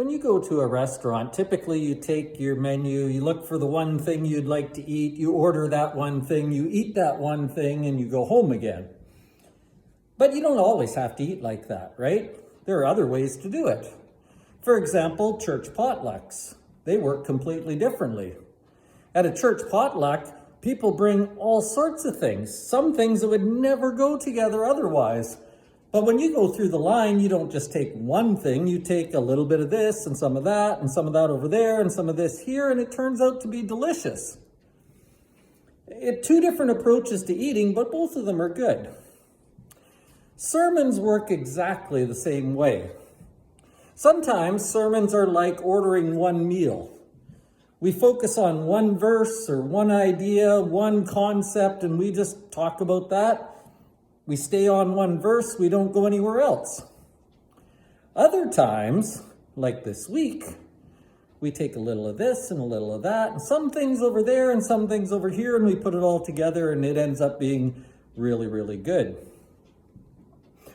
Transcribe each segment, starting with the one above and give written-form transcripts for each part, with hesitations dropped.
When you go to a restaurant, typically you take your menu, you look for the one thing you'd like to eat, you order that one thing, you eat that one thing, and you go home again. But you don't always have to eat like that, right? There are other ways to do it. For example, church potlucks. They work completely differently. At a church potluck, people bring all sorts of things, some things that would never go together otherwise. But when you go through the line, you don't just take one thing, you take a little bit of this and some of that over there and some of this here, and it turns out to be delicious. Two different approaches to eating, but both of them are good. Sermons work exactly the same way. Sometimes sermons are like ordering one meal. We focus on one verse or one idea, one concept, and we just talk about that. We stay on one verse, we don't go anywhere else. Other times, like this week, we take a little of this and a little of that, and some things over there and some things over here, and we put it all together, and it ends up being really, really good.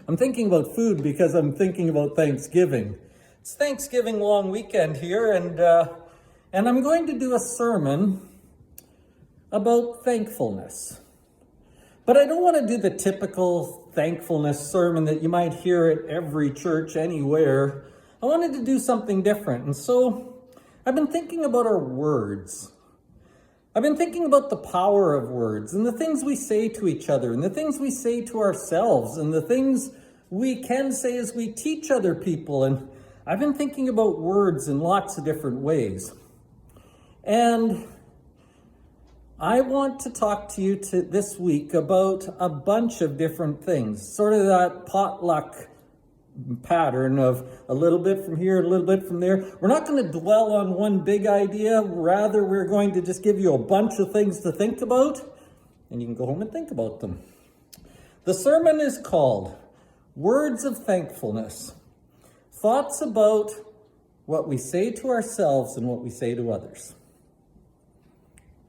I'm thinking about food because I'm thinking about Thanksgiving. It's Thanksgiving long weekend here, and I'm going to do a sermon about thankfulness. But I don't want to do the typical thankfulness sermon that you might hear at every church anywhere. I wanted to do something different. And so I've been thinking about our words. I've been thinking about the power of words and the things we say to each other and the things we say to ourselves and the things we can say as we teach other people. And I've been thinking about words in lots of different ways. And I want to talk to you this week about a bunch of different things, sort of that potluck pattern of a little bit from here, a little bit from there. We're not going to dwell on one big idea. Rather, we're going to just give you a bunch of things to think about, and you can go home and think about them. The sermon is called Words of Thankfulness, Thoughts about what we say to ourselves and what we say to others.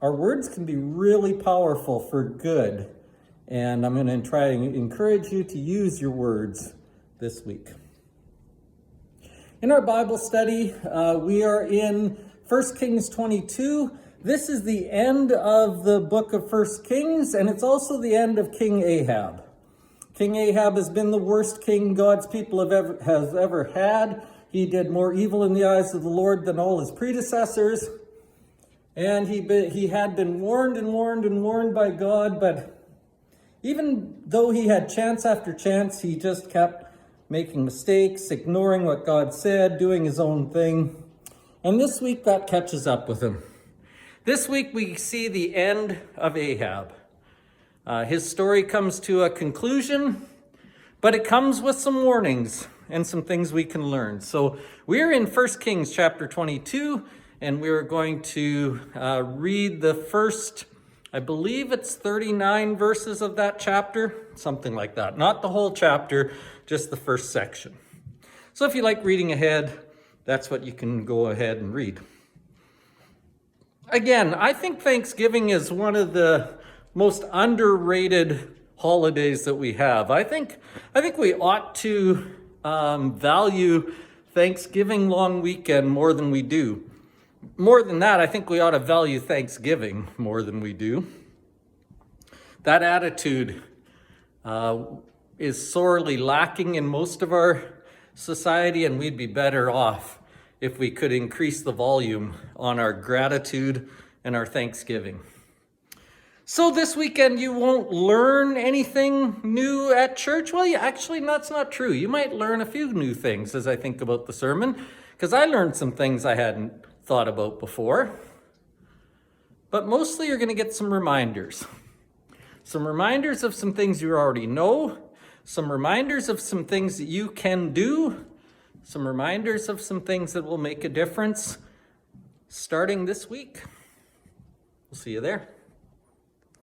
Our words can be really powerful for good, and I'm going to try and encourage you to use your words this week. In our Bible study, we are in 1 Kings 22. This is the end of the book of 1 Kings, and it's also the end of King Ahab. King Ahab has been the worst king God's people has ever had. He did more evil in the eyes of the Lord than all his predecessors. And he had been warned by God, but even though he had chance after chance, he just kept making mistakes, ignoring what God said, doing his own thing. And this week that catches up with him. This week we see the end of Ahab. His story comes to a conclusion, but it comes with some warnings and some things we can learn. So we're in 1 Kings chapter 22. And we're going to read the first, I believe it's 39 verses of that chapter, something like that. Not the whole chapter, just the first section. So if you like reading ahead, that's what you can go ahead and read. Again, I think Thanksgiving is one of the most underrated holidays that we have. I think we ought to value Thanksgiving long weekend more than we do. More than that, I think we ought to value Thanksgiving more than we do. That attitude is sorely lacking in most of our society, and we'd be better off if we could increase the volume on our gratitude and our Thanksgiving. So this weekend you won't learn anything new at church? Well, actually, that's not true. You might learn a few new things as I think about the sermon, because I learned some things I hadn't thought about before. But mostly you're going to get some reminders. Some reminders of some things you already know, some reminders of some things that you can do, some reminders of some things that will make a difference starting this week. We'll see you there.